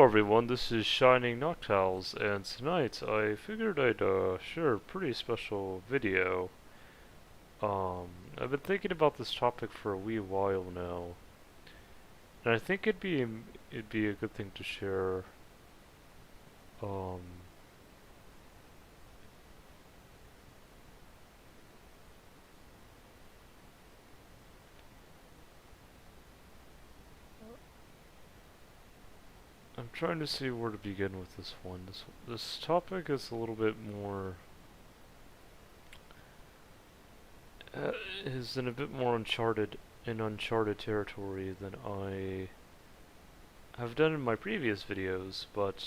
everyone, this is Shining Noctiles, and tonight I figured I'd share a pretty special video. I've been thinking about this topic for a wee while now, and I think it'd be a good thing to share. Um, I'm trying to see where to begin with this one. This topic is a little bit more is in a bit more uncharted territory than I have done in my previous videos, but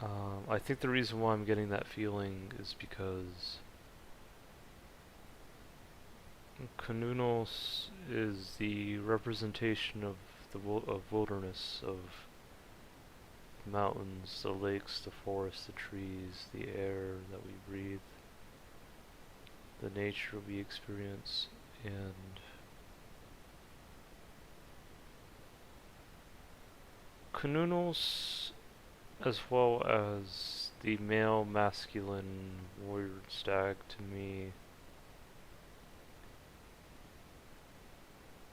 I think the reason why I'm getting that feeling is because Cernunnos is the representation of of wilderness, of mountains, the lakes, the forests, the trees, the air that we breathe, the nature we experience, and Cernunnos, as well as the male masculine warrior stag, to me,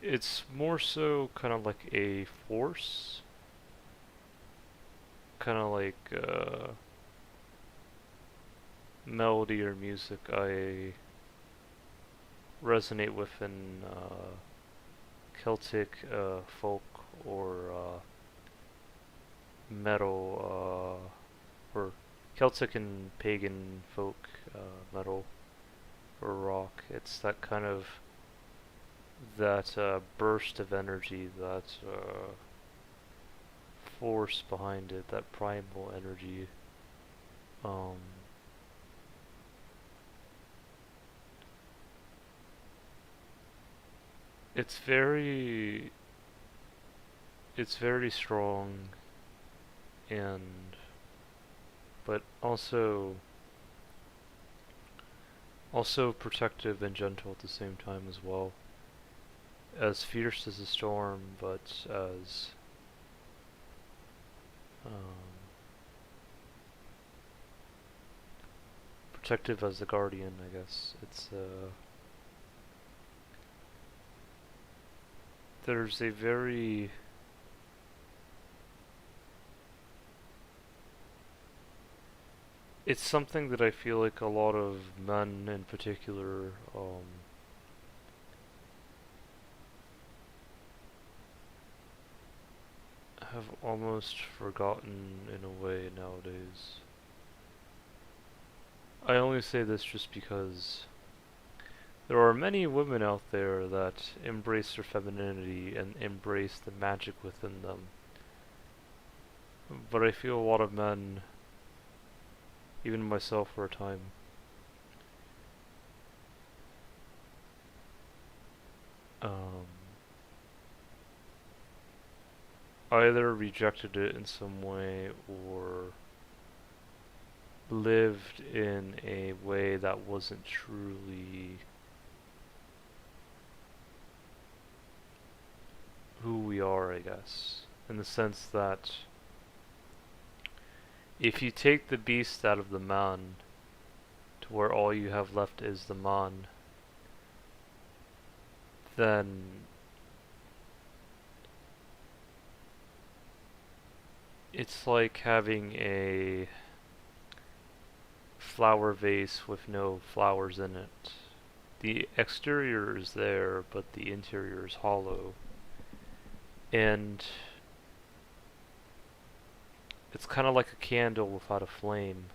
it's more so kind of like a force, kind of like melody or music I resonate with in Celtic folk or metal, or Celtic and pagan folk metal or rock. It's that kind of that burst of energy, that force behind it, that primal energy. Um, it's very, it's very strong, and but also protective and gentle at the same time as well. As fierce as a storm, but as um, protective as the guardian, I guess. There's a very it's something that I feel like a lot of men in particular have almost forgotten in a way nowadays. I only say this just because there are many women out there that embrace their femininity and embrace the magic within them. But I feel a lot of men, even myself for a time, um, either rejected it in some way or lived in a way that wasn't truly who we are, I guess. In the sense that if you take the beast out of the man to where all you have left is the man, then it's like having a flower vase with no flowers in it. The exterior is there, but the interior is hollow. And it's kind of like a candle without a flame.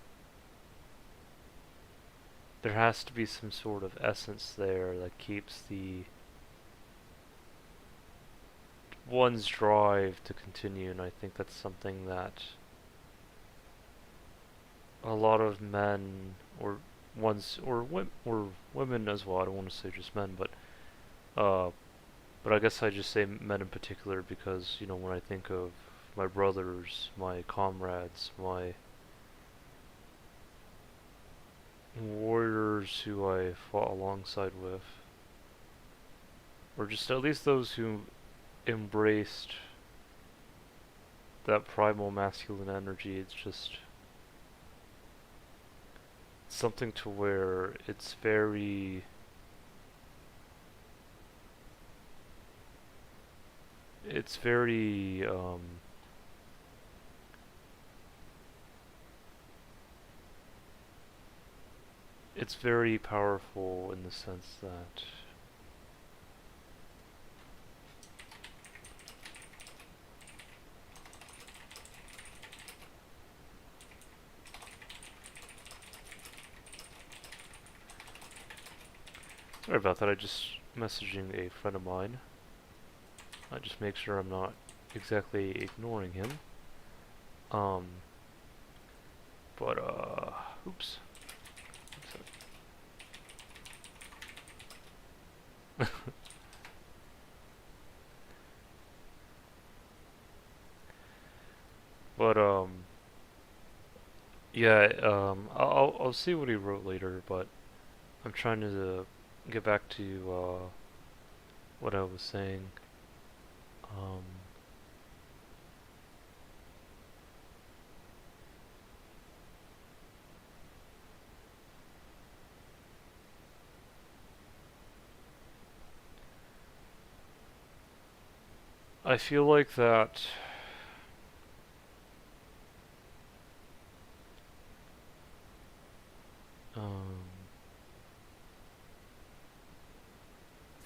There has to be some sort of essence there that keeps one's drive to continue, and I think that's something that a lot of men or women as well. I don't want to say just men, uh, but I guess I just say men in particular because when I think of my brothers, my comrades, my warriors who I fought alongside with, or just at least those who embraced that primal masculine energy. It's just something to where it's very it's very powerful in the sense that sorry about that. I just messaging a friend of mine. I just make sure I'm not exactly ignoring him. Um, but oops. But yeah. I'll see what he wrote later. But I'm trying to get back to what I was saying. Um, I feel like that. Um,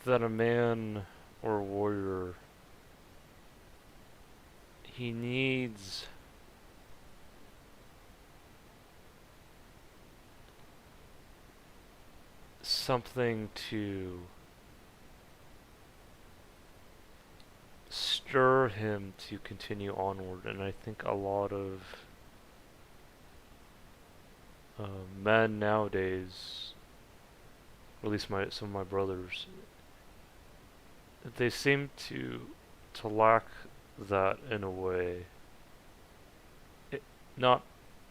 that a man or a warrior, he needs something to stir him to continue onward, and I think a lot of men nowadays, or at least some of my brothers, they seem to lack that in a way. It, not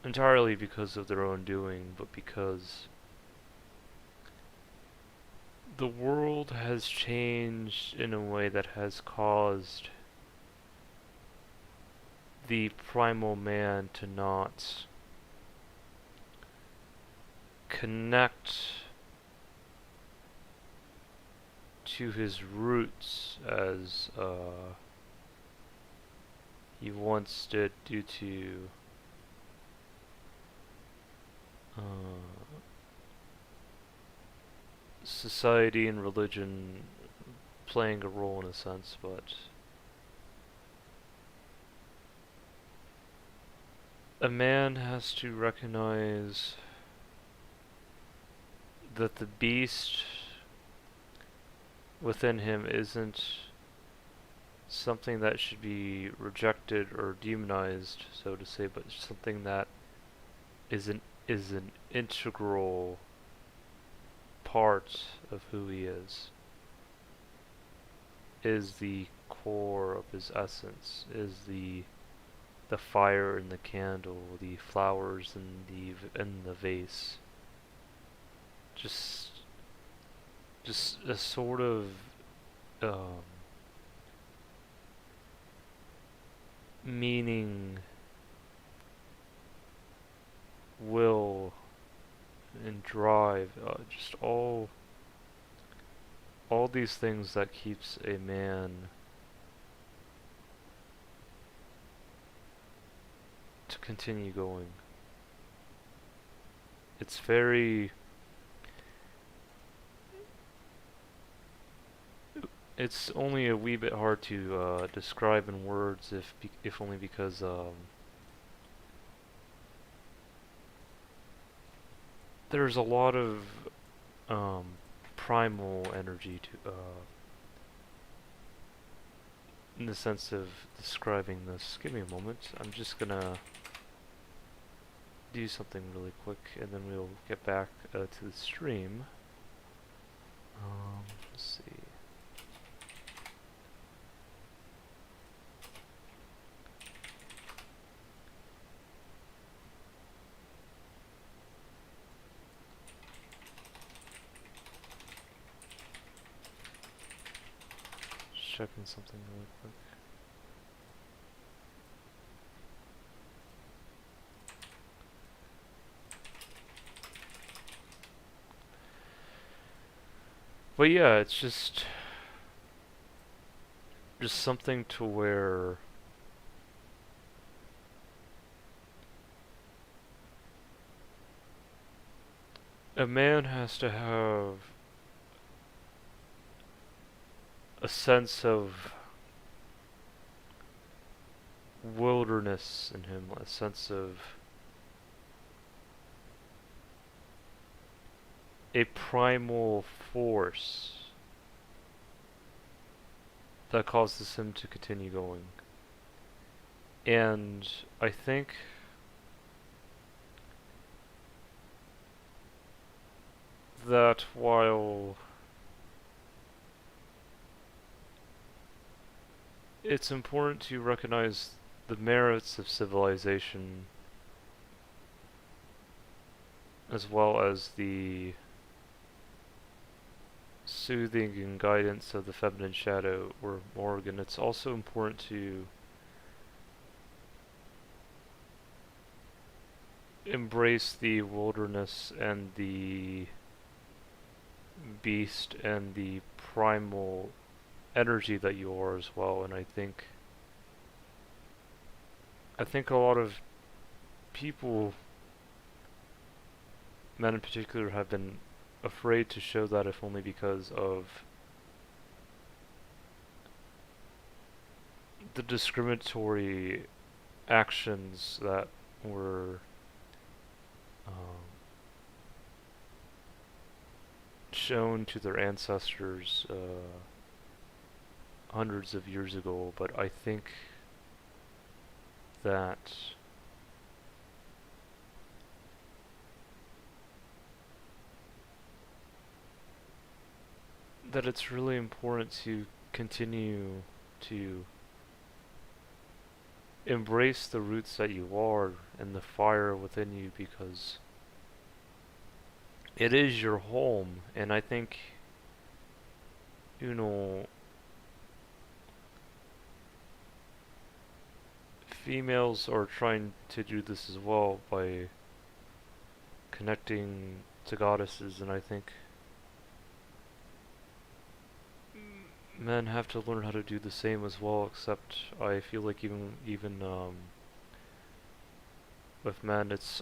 entirely because of their own doing, but because the world has changed in a way that has caused the primal man to not connect to his roots as he once did due to uh, society and religion playing a role in a sense, but a man has to recognize that the beast within him isn't something that should be rejected or demonized, so to say, but something that is an integral part of who he is the core of his essence, is the fire in the candle, the flowers in the vase. Just just a sort of um, meaning, will, and drive. Just all these things that keeps a man to continue going. It's very it's only a wee bit hard to describe in words, if only because there's a lot of um, primal energy to in the sense of describing this. Give me a moment. I'm just gonna do something really quick, and then we'll get back to the stream. Let's see. Checking something really quick. But yeah, it's just something to where a man has to have a sense of wilderness in him, a sense of a primal force that causes him to continue going. And I think that while it's important to recognize the merits of civilization as well as the soothing and guidance of the feminine shadow or Morgan, it's also important to embrace the wilderness and the beast and the primal energy that you are as well. And I think a lot of people, men in particular, have been afraid to show that, if only because of the discriminatory actions that were shown to their ancestors hundreds of years ago. But I think that it's really important to continue to embrace the roots that you are and the fire within you, because it is your home. And I think, you know, females are trying to do this as well by connecting to goddesses, and I think men have to learn how to do the same as well, except I feel like even with men, it's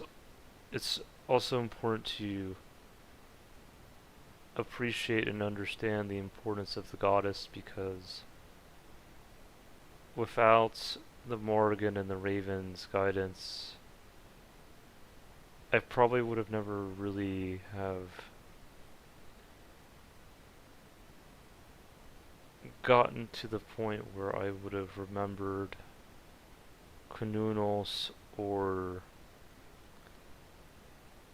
also important to appreciate and understand the importance of the goddess, because without the Morgan and the Raven's guidance, I probably would have never really have gotten to the point where I would have remembered Cernunnos or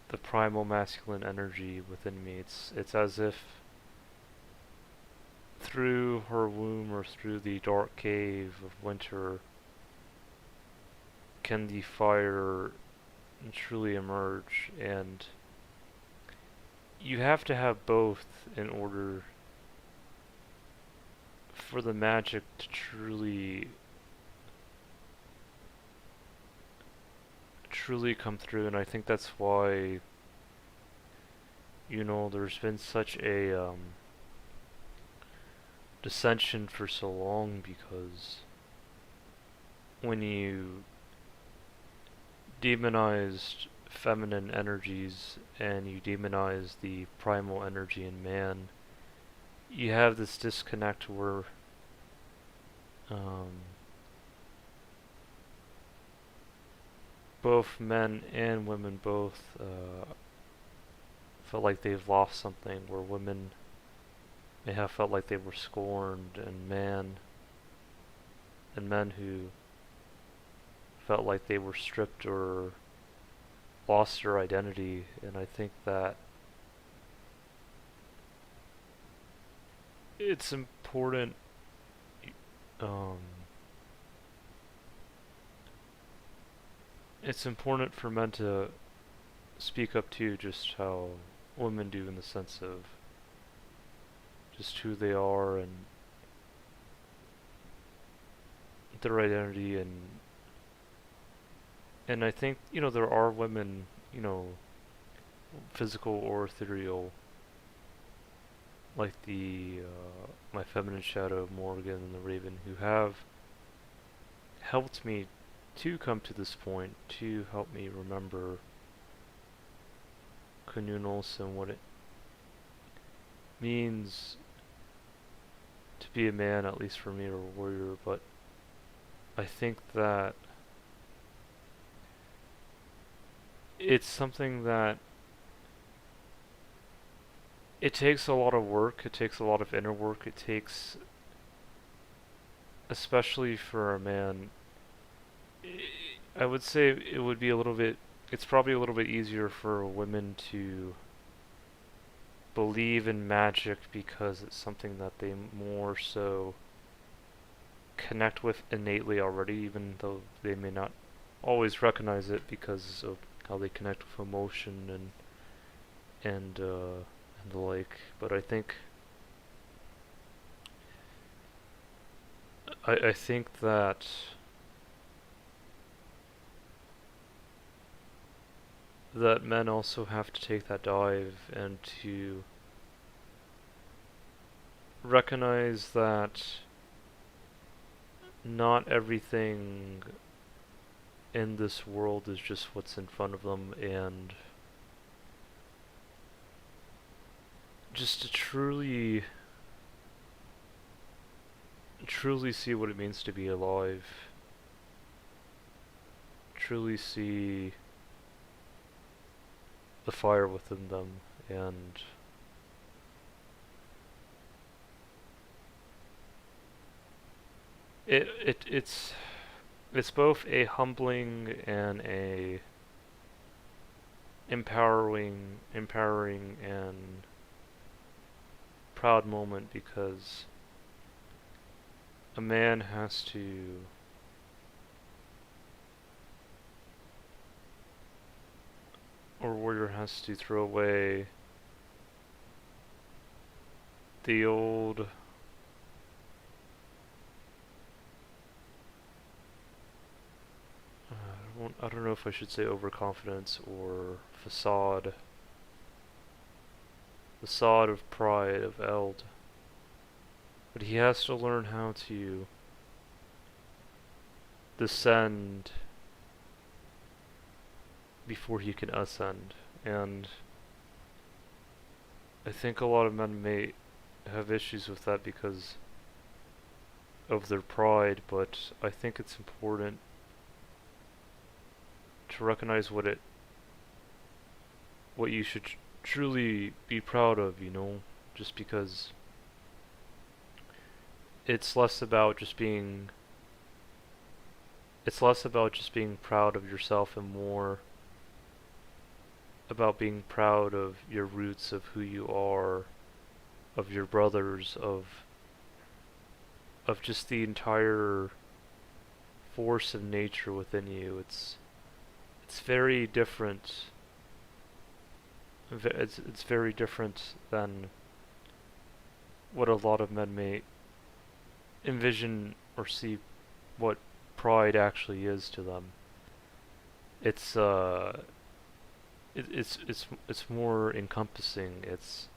the primal masculine energy within me. It's as if through her womb or through the dark cave of winter can the fire truly emerge, and you have to have both in order for the magic to truly come through. And I think that's why, there's been such a dissension for so long, because when you demonized feminine energies and you demonize the primal energy in man, you have this disconnect where um, both men and women both felt like they've lost something, where women may have felt like they were scorned, and men who felt like they were stripped or lost their identity. And I think that it's important um, for men to speak up too, just how women do, in the sense of just who they are and their identity. And I think, there are women, physical or ethereal, like the my feminine shadow Morgan and the Raven, who have helped me to come to this point, to help me remember Cernunnos and what it means to be a man, at least for me, or a warrior. But I think that it's something that it takes a lot of work, it takes a lot of inner work, it takes, especially for a man, I would say it would be a little bit, it's probably a little bit easier for women to believe in magic because it's something that they more so connect with innately already, even though they may not always recognize it because of how they connect with emotion and the like. But I think that men also have to take that dive and to recognize that not everything in this world is just what's in front of them, and just to truly see what it means to be alive, truly see the fire within them, and it's both a humbling and a empowering and proud moment, because a man has to or warrior has to throw away the old I don't know if I should say overconfidence or facade of pride of Eld, but he has to learn how to descend before he can ascend. And I think a lot of men may have issues with that because of their pride, but I think it's important to recognize what you should truly be proud of, just because it's less about just being proud of yourself and more about being proud of your roots, of who you are, of your brothers, of just the entire force of nature within you. It's very different. It's very different than what a lot of men may envision or see what pride actually is to them. It's it's more encompassing. It's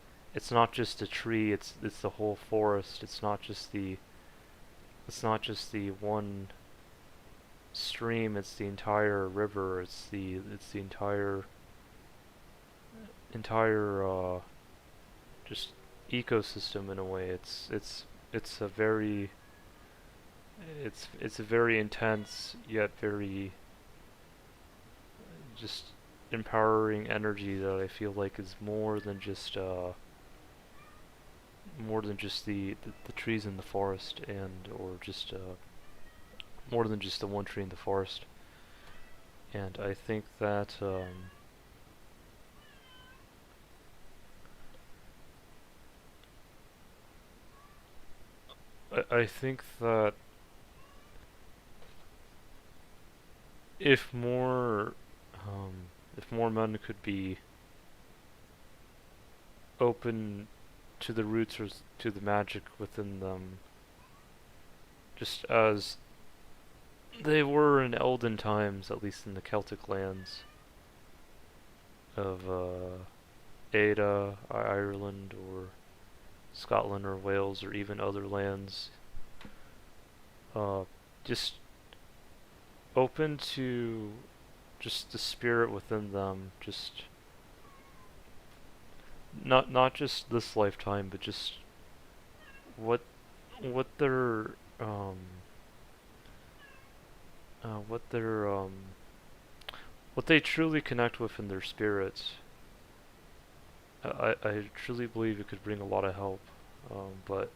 not just a tree. It's the whole forest. It's not just the one stream. It's the entire river. It's the entire just ecosystem in a way. It's a very it's a very intense yet very just empowering energy that I feel like is more than just the trees in the forest, and or just more than just the one tree in the forest. And I think that I think that if more if more men could be open to the roots or to the magic within them, just as they were in Elden times, at least in the Celtic lands of Ada, Ireland, or Scotland or Wales or even other lands, uh, just open to just the spirit within them, just not just this lifetime, but just what what their um what their what they truly connect with in their spirits. I truly believe it could bring a lot of help, but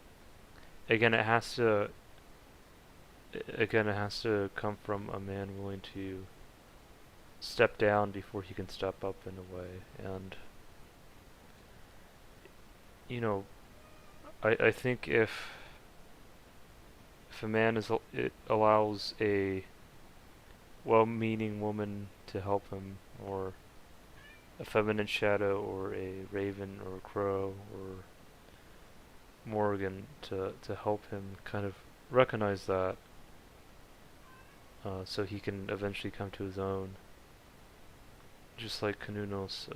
again, it has to come from a man willing to step down before he can step up in a way. And you know, I think if a man it allows a well-meaning woman to help him, or a feminine shadow, or a raven, or a crow, or Morgan to help him kind of recognize that, so he can eventually come to his own, just like Cernunnos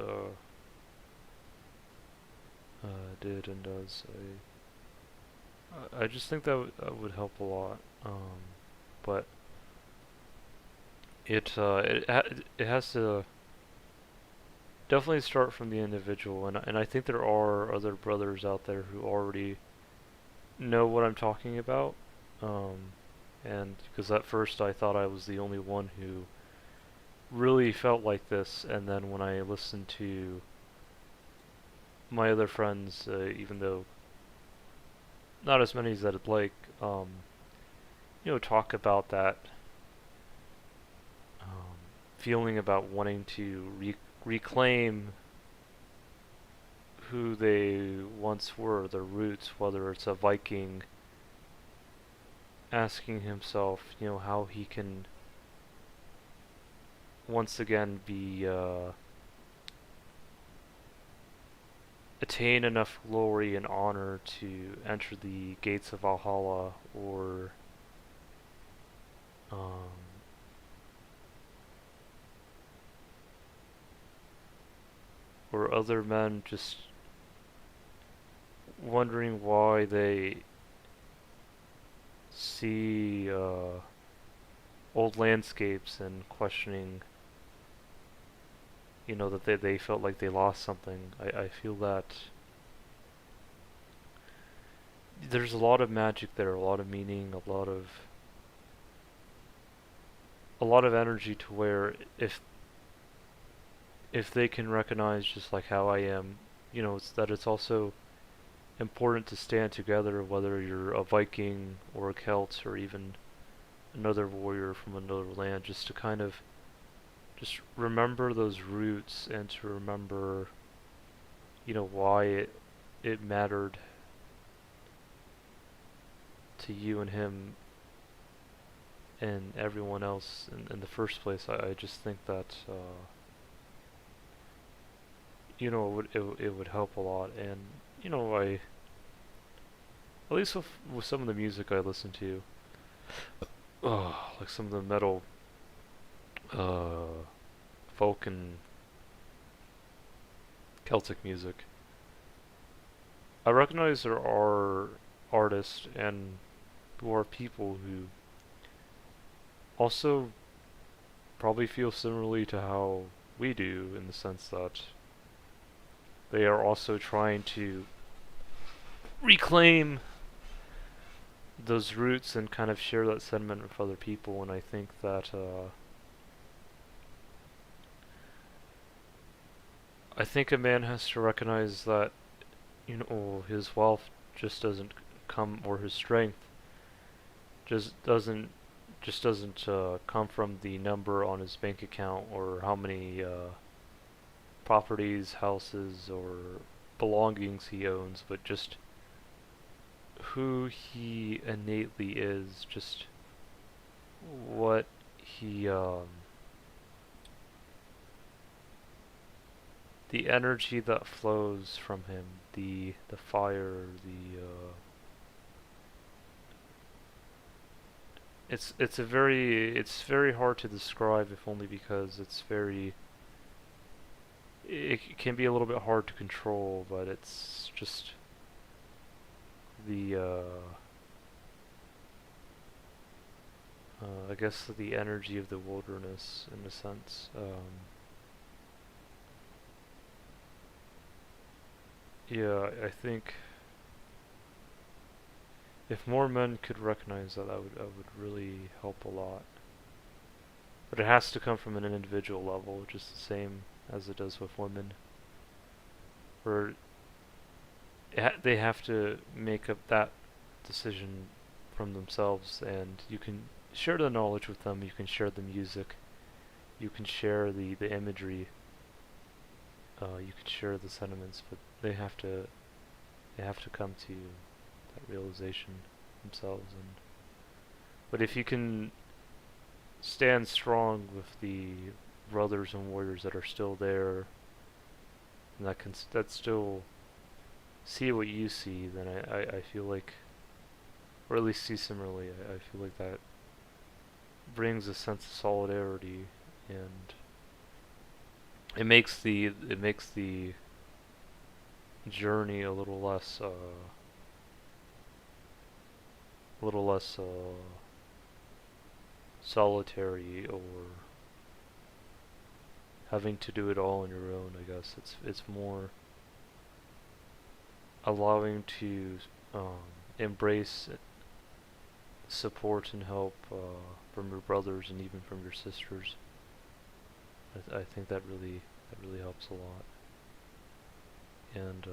did and does. I just think that would help a lot. But it has to definitely start from the individual, and I think there are other brothers out there who already know what I'm talking about. Um, and because at first I thought I was the only one who really felt like this, and then when I listened to my other friends, even though not as many as I'd like, talk about that feeling about wanting to reclaim who they once were, their roots, whether it's a Viking asking himself, how he can once again be attain enough glory and honor to enter the gates of Valhalla, um, or other men just wondering why they see old landscapes and questioning, that they felt like they lost something. I feel that there's a lot of magic there, a lot of meaning, a lot of energy, to where if they can recognize, just like how I am, it's also important to stand together, whether you're a Viking or a Celt or even another warrior from another land, just to kind of just remember those roots, and to remember, why it mattered to you and him and everyone else in the first place. I just think that it would help a lot. And I, at least with some of the music I listen to, like some of the metal, uh, folk and Celtic music, I recognize there are artists and who are people who also probably feel similarly to how we do, in the sense that they are also trying to reclaim those roots and kind of share that sentiment with other people. And I think that I think a man has to recognize that his wealth just doesn't come, or his strength just doesn't come from the number on his bank account, or how many properties, houses, or belongings he owns, but just who he innately is, just what he the energy that flows from him, the fire, it's very hard to describe, if only because it can be a little bit hard to control, but it's just the I guess the energy of the wilderness in a sense. Yeah, I think if more men could recognize that, that would really help a lot. But it has to come from an individual level, just the same as it does with women. Where they have to make up that decision from themselves, and you can share the knowledge with them. You can share the music. You can share the imagery. You can share the sentiments, but they have to come to that realization themselves. And but if you can stand strong with the brothers and warriors that are still there, and that still see what you see, then I feel like, or at least see similarly, I feel like that brings a sense of solidarity, and it makes the journey a little less solitary, or having to do it all on your own. I guess it's more allowing to embrace support and help from your brothers and even from your sisters. I think that really helps a lot. And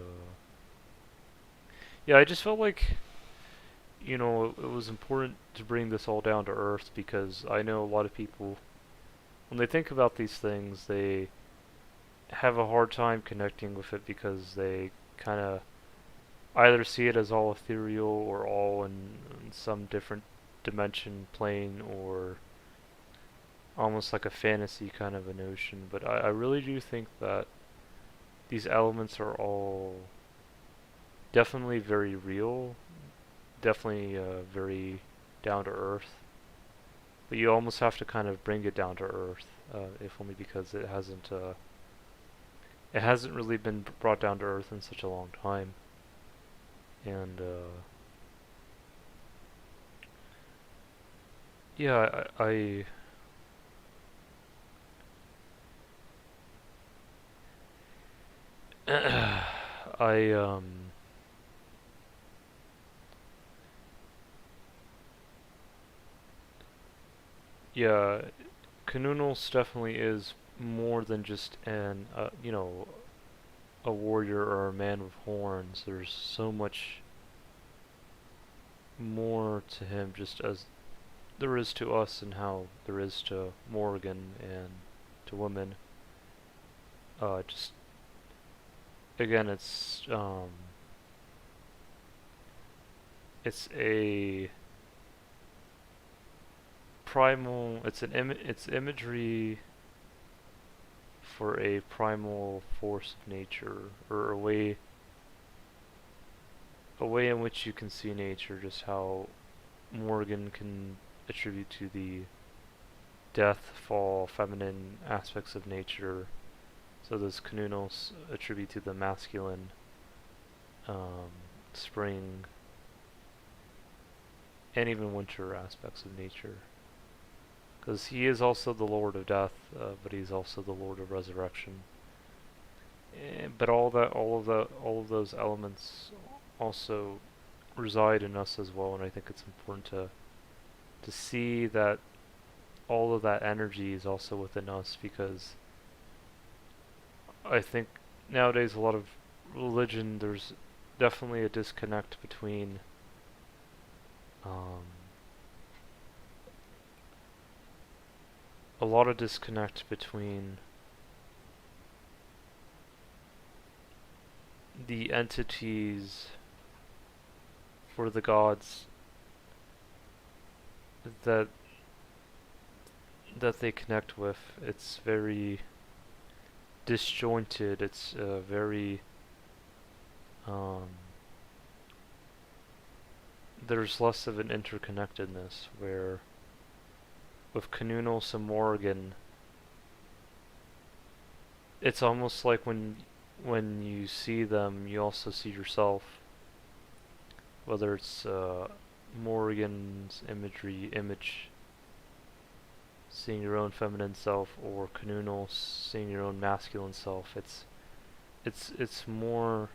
yeah, I just felt like it was important to bring this all down to earth, because I know a lot of people, when they think about these things, they have a hard time connecting with it, because they kind of either see it as all ethereal or all in some different dimension plane, or almost like a fantasy kind of a notion. But I really do think that these elements are all definitely very real, definitely very down to earth. But you almost have to kind of bring it down to earth, if only because it hasn't really been brought down to earth in such a long time. And yeah, I yeah, Cernunnos definitely is more than just a warrior or a man with horns. There's so much more to him, just as there is to us, and how there is to Morgan and to women. Just again, it's a primal. It's imagery for a primal force of nature, or a way in which you can see nature, just how Morgan can attribute to the death, fall, feminine aspects of nature. So those Cernunnos attribute to the masculine, um, spring, and even winter aspects of nature. Because he is also the Lord of Death, but he's also the Lord of Resurrection. But all of those elements also reside in us as well, and I think it's important to see that all of that energy is also within us, because I think nowadays a lot of religion, there's definitely a disconnect between um, a lot of disconnect between the entities for the gods that they connect with. It's very disjointed. It's very um, there's less of an interconnectedness, where with Cernunnos and Morgan, it's almost like when you see them, you also see yourself. whether it's Morgan's image, seeing your own feminine self, or Cernunnos, seeing your own masculine self. It's more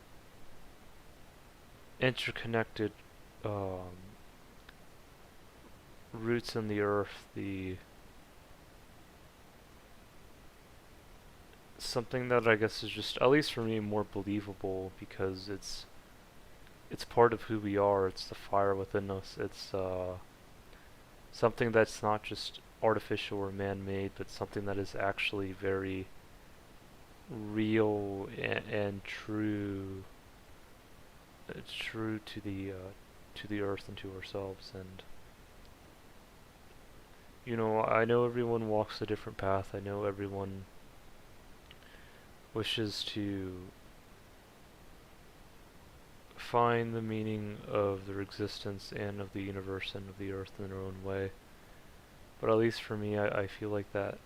interconnected um, roots in the earth, the something that I guess is just, at least for me, more believable because it's part of who we are. It's the fire within us. It's something that's not just artificial or man-made, but something that is actually very real and true. It's true to the earth and to ourselves. And you know, I know everyone walks a different path. I know everyone wishes to find the meaning of their existence and of the universe and of the earth in their own way. But at least for me, I feel like that,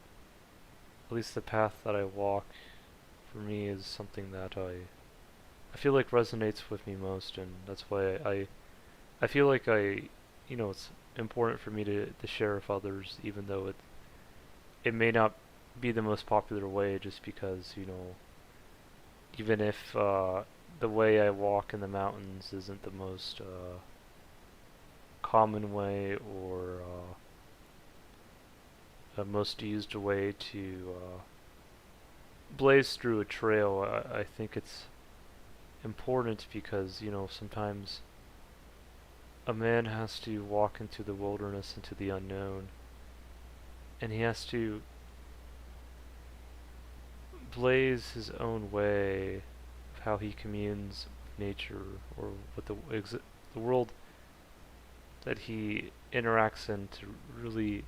at least the path that I walk, for me is something that I feel like resonates with me most, and that's why I feel like you know, it's important for me to share with others, even though it may not be the most popular way, just because, you know, even if the way I walk in the mountains isn't the most common way or the most used way to blaze through a trail, I think it's important because, you know, sometimes a man has to walk into the wilderness, into the unknown, and he has to blaze his own way of how he communes with nature or with the world that he interacts in to really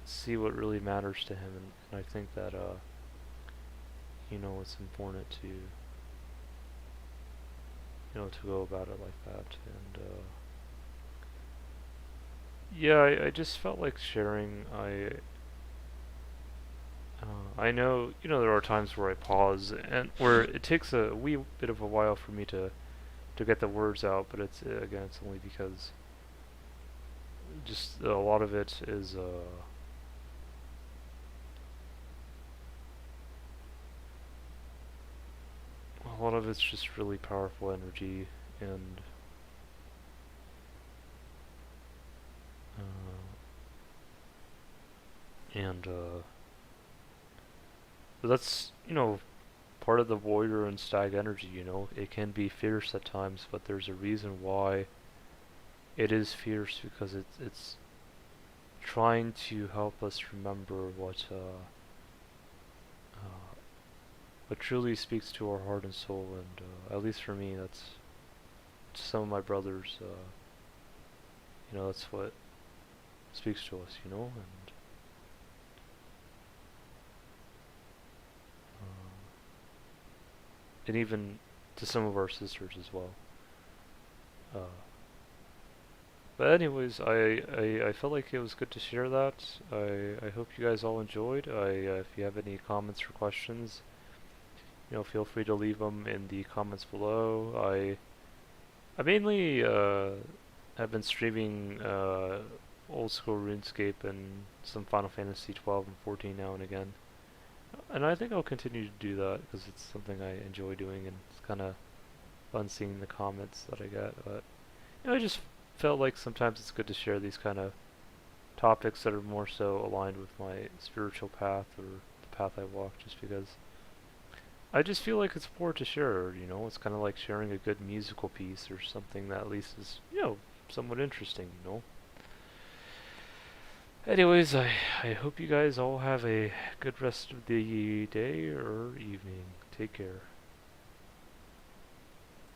see what really matters to him. And I think that you know, it's important to, you know, to go about it like that. And yeah, I just felt like sharing. I know, you know, there are times where I pause and where it takes a wee bit of a while for me to get the words out, but it's again, it's only because just a lot of it is a lot of it's just really powerful energy, and uh, and but that's, you know, part of the warrior and stag energy. You know, it can be fierce at times, but there's a reason why it is fierce, because it's trying to help us remember what truly speaks to our heart and soul. And at least for me, that's some of my brothers. You know, that's what speaks to us. You know, and even to some of our sisters as well. Uh, but anyways, I felt like it was good to share that. I hope you guys all enjoyed. If you have any comments or questions, you know, feel free to leave them in the comments below. I mainly have been streaming old school RuneScape and some Final Fantasy 12 and 14 now and again. And I think I'll continue to do that because it's something I enjoy doing, and it's kind of fun seeing the comments that I get. But you know, I just felt like sometimes it's good to share these kind of topics that are more so aligned with my spiritual path or the path I walk, just because I just feel like it's important to share. You know, it's kind of like sharing a good musical piece or something that at least is, you know, somewhat interesting. You know. Anyways, I hope you guys all have a good rest of the day or evening. Take care.